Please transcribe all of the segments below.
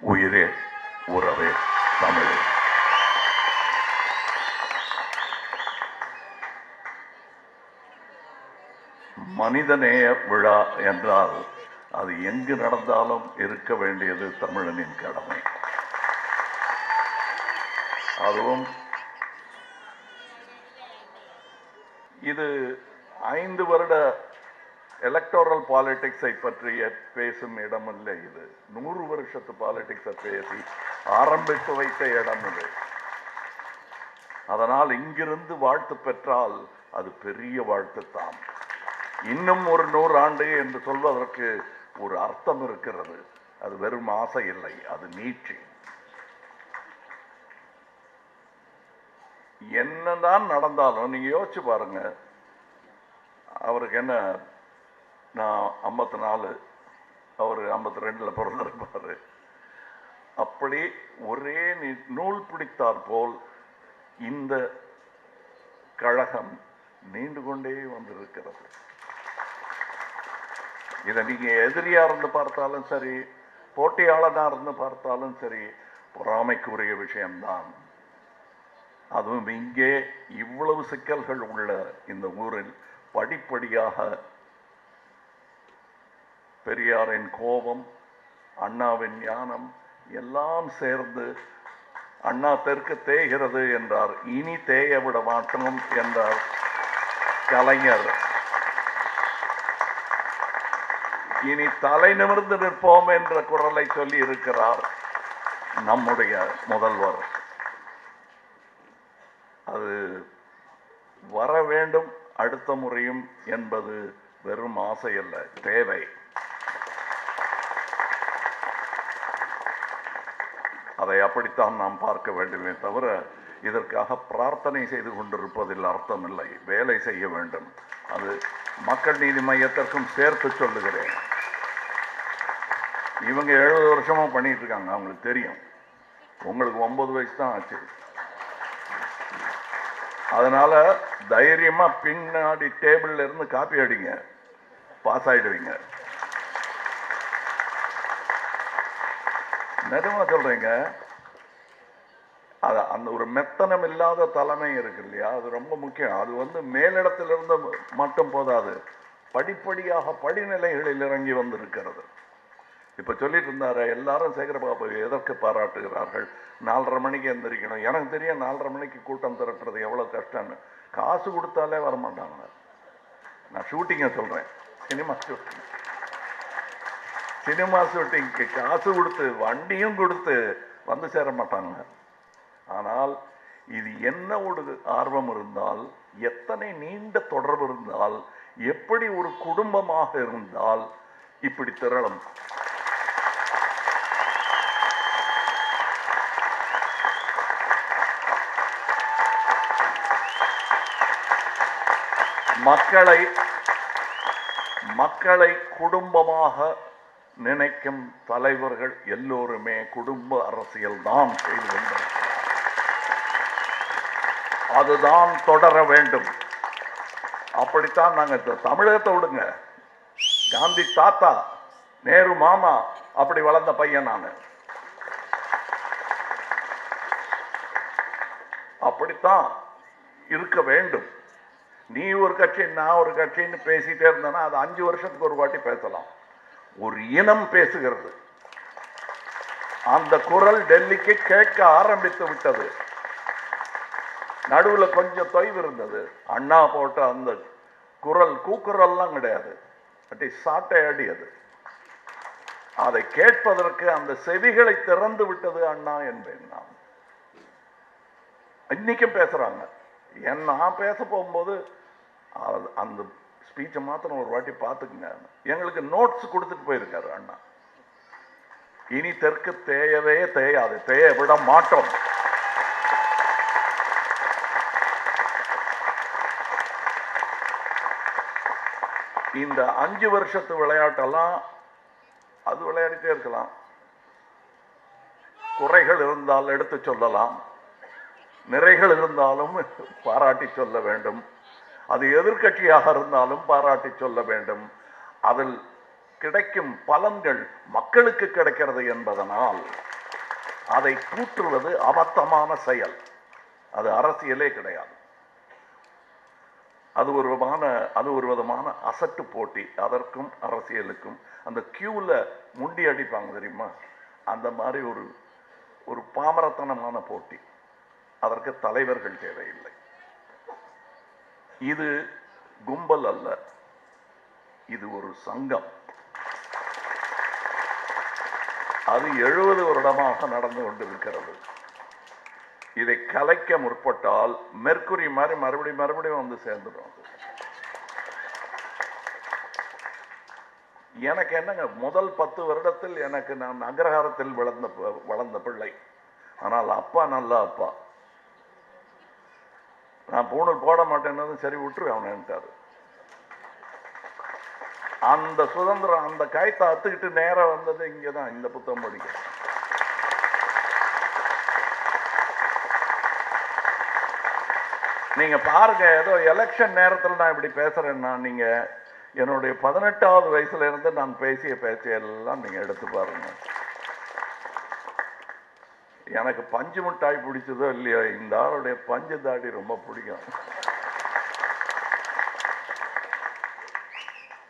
உயிரே உறவே தமிழ். மனிதநேய விழா என்றால் அது எங்கு நடந்தாலும் இருக்க வேண்டியது தமிழனின் கடமை. அதுவும் இது 5 வருட எலக்டோரல் பாலிடிக்ஸை பற்றிய பேசும் இடமல்ல. இது 100 வருஷத்து பாலிடிக்ஸை பேசி ஆரம்பித்து வைத்த இடம் இது. அதனால் இங்கிருந்து வாழ்த்து பெற்றால் அது பெரிய வாழ்த்து தான். இன்னும் ஒரு 100 ஆண்டு என்று சொல்வதற்கு ஒரு அர்த்தம் இருக்கிறது. அது வெறும் ஆசை இல்லை, அது நீட்சி. என்னதான் நடந்தாலும் நீங்க யோசிச்சு பாருங்க. அவருக்கு என்ன, நான் 54, அவர் 52ல் பிறந்திருப்பாரு. அப்படி ஒரே நூல் பிடித்தார் போல் இந்த கழகம் நீண்டு கொண்டே வந்திருக்கிறது. இதை நீங்க எதிரியா இருந்து பார்த்தாலும் சரி, போட்டியாளனா இருந்து பார்த்தாலும் சரி, பொறாமைக்குரிய விஷயம்தான். அதுவும் இங்கே இவ்வளவு சிக்கல்கள் உள்ள இந்த ஊரில் படிப்படியாக பெரியாரின் கோபம், அண்ணாவின் ஞானம் எல்லாம் சேர்ந்து அண்ணா தெற்கு தேய்கிறது என்றார், இனி தேய விட மாட்டோம் என்றார் கலைஞர். இனி தலை நிமிர்ந்து நிற்போம் என்ற குரலை சொல்லி இருக்கிறார் நம்முடைய முதல்வர். அது வர வேண்டும் அடுத்த முறையும் என்பது வெறும் ஆசை அல்ல, தேவை. அதை அப்படித்தான் நாம் பார்க்க வேண்டுமே தவிர இதற்காக பிரார்த்தனை செய்து கொண்டிருப்பதில் அர்த்தம் இல்லை. வேலை செய்ய வேண்டும். அது மக்கள் நீதி மையத்திற்கும் சேர்த்து சொல்லுகிறேன். இவங்க 70 வருஷமா பண்ணிட்டு இருக்காங்க, அவங்களுக்கு தெரியும். உங்களுக்கு 9 வயசு தான் ஆச்சு. அதனால தைரியமா பின்னாடி டேபிள்ல இருந்து காப்பி அடிங்க, பாஸ் ஆயிடுவீங்க. நிஜமா சொல்றீங்க. அந்த ஒரு மெத்தனம் இல்லாத தலைமை இருக்கு இல்லையா, அது ரொம்ப முக்கியம். அது மேலிடத்திலிருந்து மட்டும் போதாது, படிப்படியாக படிநிலைகளில் இறங்கி வந்திருக்கிறது. இப்ப சொல்லிட்டு இருந்தாரு, எல்லாரும் சேகரபாபு எதற்கு பாராட்டுகிறார்கள், 4:30 மணிக்கு எந்திரிக்கணும். எனக்கு தெரியும் 4:30 மணிக்கு கூட்டம் திரட்டுறது எவ்வளவு கஷ்டம்னு. காசு கொடுத்தாலே வரமாட்டாங்க. நான் ஷூட்டிங்க சொல்றேன், சினிமா ஷூட்டிங்க்கு காசு கொடுத்து வண்டியும் கொடுத்து வந்து சேர மாட்டாங்க. ஆனால் இது என்ன ஒரு ஆர்வம் இருந்தால், எத்தனை நீண்ட தொடர்பு இருந்தால், எப்படி ஒரு குடும்பமாக இருந்தால் இப்படி திரளும். மக்களை குடும்பமாக நினைக்கும் தலைவர்கள் எல்லோருமே குடும்ப அரசியல் தான் செய்து கொண்டிருக்கிறார். அதுதான் தொடர வேண்டும். அப்படித்தான் நாங்க தமிழகத்தை விடுங்க, காந்தி தாத்தா, நேரு மாமா அப்படி வளர்ந்த பையன் நான். அப்படித்தான் இருக்க வேண்டும். நீ ஒரு கட்சி நான் ஒரு கட்சின்னு பேசிட்டே இருந்தனா அது 5 வருஷத்துக்கு ஒரு வாட்டி பேசலாம். ஒரு இனம் பேசுகிறது. அந்த குரல் டெல்லிக்கு கேட்க ஆரம்பித்து விட்டது. நடுவில் கொஞ்சம் தொய்வு இருந்தது. அண்ணா போட்ட அந்த குரல் கூக்குரல்லாம் கிடையாது, சாட்டை அடி. அதை கேட்பதற்கு அந்த செவிகளை திறந்து விட்டது அண்ணா என்பேன் நான். இன்னைக்கும் பேசுறாங்க. நான் பேச போகும்போது அந்த ஸ்பீச்சை மாத்திரம் ஒரு வாட்டி பார்த்துக்குங்க. எங்களுக்கு நோட்ஸ் கொடுத்துட்டு போயிருக்காரு அண்ணா. இனி தெற்கு தேயவே தேயாது, தேய விட மாட்டோம். இந்த 5 வருஷத்து விளையாட்டெல்லாம் அது விளையாடிட்டே இருக்கலாம். குறைகள் இருந்தால் எடுத்து சொல்லலாம், நிறைகள் இருந்தாலும் பாராட்டி சொல்ல வேண்டும். அது எதிர்கட்சியாக இருந்தாலும் பாராட்டி சொல்ல வேண்டும். அதில் கிடைக்கும் பலன்கள் மக்களுக்கு கிடைக்கிறது என்பதனால் அதை கூற்றுவது அபத்தமான செயல். அது அரசியலே கிடையாது. அது ஒரு விதமான அசட்டு போட்டி. அதற்கும் அரசியலுக்கும் அந்த கியூல முண்டி அடிப்பாங்க தெரியுமா, அந்த மாதிரி ஒரு பாமரத்தனமான போட்டி. அதற்கு தலைவர்கள் தேவையில்லை. இது கும்பல் அல்ல, இது ஒரு சங்கம். அது 70 வருடமாக நடந்து கொண்டிருக்கிறது. இதை கலைக்க முற்பட்டால் மெர்க்குரி மாதிரி மறுபடியும் வந்து சேர்ந்துடும். எனக்கு என்னங்க, முதல் 10 வருடத்தில் எனக்கு நான் அக்ரஹாரத்தில் வளர்ந்த பிள்ளை. ஆனால் அப்பா நல்ல அப்பா. நான் பூணூல் போட மாட்டேன்னு சரி விட்டுரு அவன்ட்டாரு. அந்த சுதந்திரம், அந்த காயத்தை அத்துக்கிட்டு நேரம் வந்தது இங்கதான், இந்த புத்தகம் படிக்க. நீங்க பாருங்க, ஏதோ எலெக்ஷன் நேரத்தில் நான் இப்படி பேசுறேன்னா, நீங்க என்னுடைய 18வது வயசுல இருந்து நான் பேசிய பேச்சையெல்லாம் நீங்க எடுத்து பாருங்க. எனக்கு பஞ்சு மிட்டாய் பிடிச்சதோ இல்லையோ, இந்த ஆளுடைய பஞ்சு தாடி ரொம்ப பிடிக்கும்.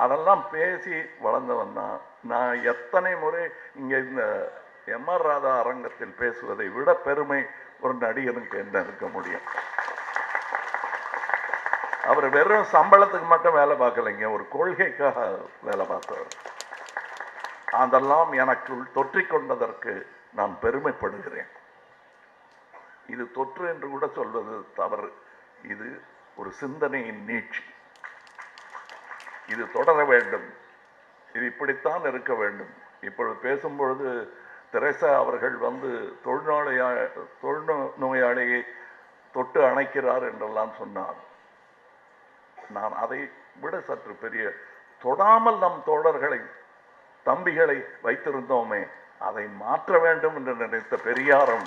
அதெல்லாம் பேசி வளர்ந்தவன் தான். நான் எத்தனை முறை இங்க இந்த எம்.ஆர். ராதா அரங்கத்தில் பேசுவதை விட பெருமை ஒரு நடிகனுக்கு என்ன இருக்க முடியும்? அவர் வெறும் சம்பளத்துக்கு மட்டும் வேலை பார்க்கலைங்க, ஒரு கொள்கைக்காக வேலை பார்த்தவர். அதெல்லாம் எனக்குள் தொற்றிக்கொண்டதற்கு நான் பெருமைப்படுகிறேன். இது தொற்று என்று கூட சொல்வது தவறு. இது ஒரு சிந்தனையின் நீட்சி. இது தொடர வேண்டும். இது இப்படித்தான் இருக்க வேண்டும். இப்பொழுது பேசும்பொழுது தெரேசா அவர்கள் வந்து தொழுநோயாளியை தொட்டு அணைக்கிறார் என்றெல்லாம் சொன்னார். நான் அதை விட சற்று பெரிய, தொடாமல் நம் தோழர்களை தம்பிகளை வைத்திருந்தோமே, அதை மாற்ற வேண்டும் என்று நினைத்த பெரியாரும்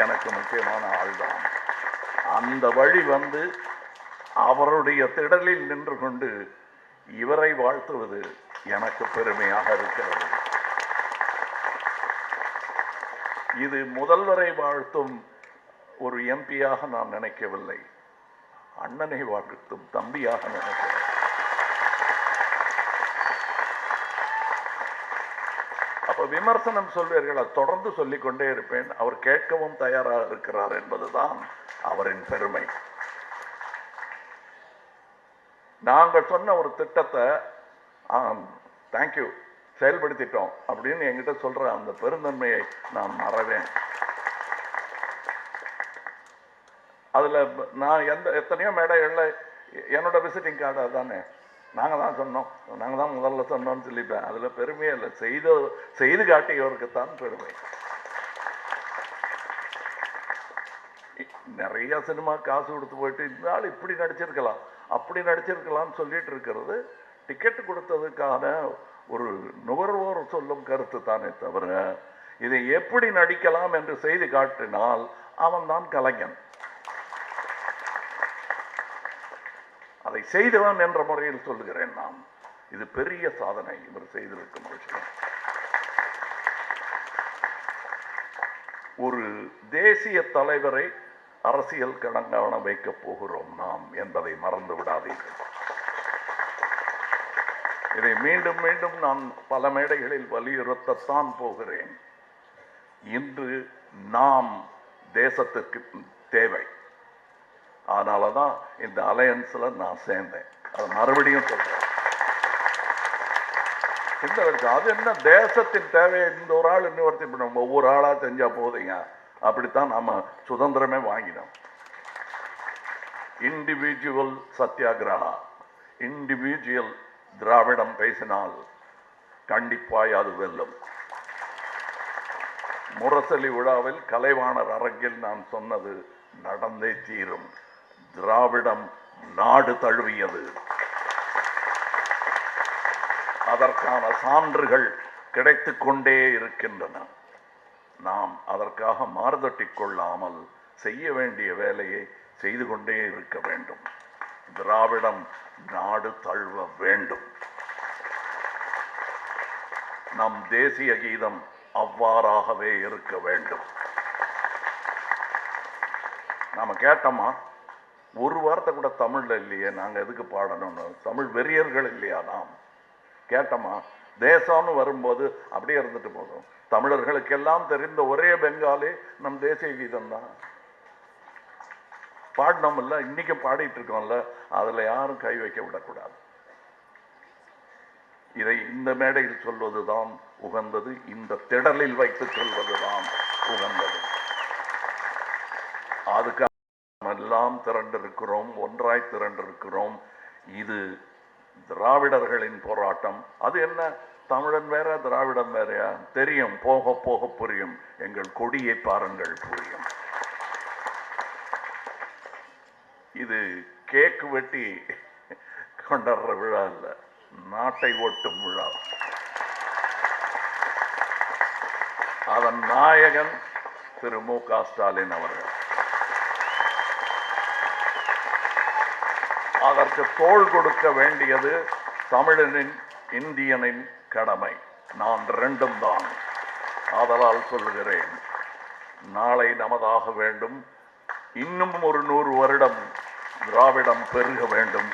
எனக்கு முக்கியமான ஆள்தான். அந்த வழி வந்து அவருடைய திடலில் நின்று கொண்டு இவரை வாழ்த்துவது எனக்கு பெருமையாக இருக்கிறது. இது முதல்வரை வாழ்த்தும் ஒரு எம்பியாக நான் நினைக்கவில்லை, அண்ணனை வாழ்த்தும் தம்பியாக நினைக்கிறேன். அப்ப விமர்சனம் சொல்வீர்கள், தொடர்ந்து சொல்லிக்கொண்டே இருப்பேன். அவர் கேட்கவும் தயாராக இருக்கிறார் என்பதுதான் அவரின் பெருமை. நாங்கள் சொன்ன ஒரு திட்டத்தை தேங்க்யூ செயல்படுத்திட்டோம் அப்படின்னு என்கிட்ட சொல்ற அந்த பெருந்தன்மையை நான் மறவேன். அதுல நான் எத்தனையோ மேடைகள்ல என்னோட விசிட்டிங் கார்டு தானே, நாங்க தான் சொன்னோம், நாங்க தான் முதல்ல சொன்னோம்னு சொல்லிப்பேன். அதுல பெருமையே இல்லை, செய்து காட்டியவருக்குத்தான் பெருமை. நிறைய சினிமா காசு கொடுத்து போயிட்டு இந்த ஆள் இப்படி நடிச்சிருக்கலாம் அப்படி நடிச்சிருக்கலாம்னு சொல்லிட்டு இருக்கிறது டிக்கெட் கொடுத்ததுக்கான ஒரு நுகர்வோர் சொல்லும் கருத்து தானே தவிர, இதை எப்படி நடிக்கலாம் என்று செய்து காட்டினால் அவன் தான் கலைஞன். அதை செய்தவன் என்ற முறையில் சொல்லுகிறேன் நான். இது பெரிய சாதனை இவர் செய்திருக்கும் விஷயம். ஒரு தேசிய தலைவரை அரசியல் கடங்காண வைக்கப் போகிறோம் நாம் என்பதை மறந்து விடாதீர்கள். இதை மீண்டும் மீண்டும் நான் பல மேடைகளில் வலியுறுத்தத்தான் போகிறேன். இன்று நாம் தேசத்திற்கு தேவை. அதனாலதான் இந்த அலையன்ஸ்ல நான் சேர்ந்தேன். அதை மறுபடியும் சொல்றேன். அது என்ன தேசத்தின் தேவை? இந்த ஒரு ஆள் இன்னொருத்தி பண்ணுவோம், ஒவ்வொரு ஆளா செஞ்சா போதுங்க. அப்படித்தான் நாம சுதந்திரமே வாங்கினோம். இண்டிவிஜுவல் சத்தியாகிரகா, இண்டிவிஜுவல் திராவிடம் பேசினால் கண்டிப்பாய் அது வெல்லும். முரசொலி விழாவில் கலைவாணர் அரங்கில் நான் சொன்னது நடந்தே தீரும். திராவிடம் நாடு தழுவியது. அதற்கான சான்றுகள் கிடைத்துக் கொண்டே இருக்கின்றன. நாம் அதற்காக மாறுதட்டிக் கொள்ளாமல் செய்ய வேண்டிய வேலையை செய்து கொண்டே இருக்க வேண்டும். திராவிடம் நாடு தழுவ வேண்டும். நம் தேசிய கீதம் அவ்வாறாகவே இருக்க வேண்டும். நாம கேட்டோமா, ஒரு வார்த்தை கூட தமிழ்ல இல்லையே, நாங்க எதுக்கு பாடணும்னு? தமிழ் வெறியர்கள் இல்லையா நாம்? கேட்டோமா? தேசம்னு வரும்போது அப்படியே இருந்துட்டு போதும். தமிழர்களுக்கெல்லாம் தெரிந்த ஒரே பெங்காலி நம் தேசிய கீதம் தான். பாடினோம்ல, இன்னைக்கு பாடிட்டு இருக்கோம்ல, அதுல யாரும் கை வைக்க விடக்கூடாது. இதை இந்த மேடையில் சொல்வதுதான் உகந்தது, இந்த திடலில் வைத்து சொல்வதுதான் உகந்தது. அதுக்கு எல்லாம் திரண்டிருக்கிறோம், ஒன்றாய் திரண்டிருக்கிறோம். இது திராவிடர்களின் போராட்டம். அது என்ன, தமிழன் வேற திராவிடம் வேறையா? தெரியும், போக போக புரியும். எங்கள் கொடியை பாருங்கள், புரியும். இது கேக்கு வெட்டி கொண்டாடுற விழா இல்ல, நாட்டை ஓட்டும் விழா. அதன் நாயகன் திரு மு.க. ஸ்டாலின் அவர்கள். அதற்கு தோள் கொடுக்க வேண்டியது தமிழனின், இந்தியனின் கடமை. நான் ரெண்டும் தான். ஆதலால் சொல்லுகிறேன், நாளை நமதாக வேண்டும். இன்னும் ஒரு 100 வருடம் திராவிடம் பெருக வேண்டும்.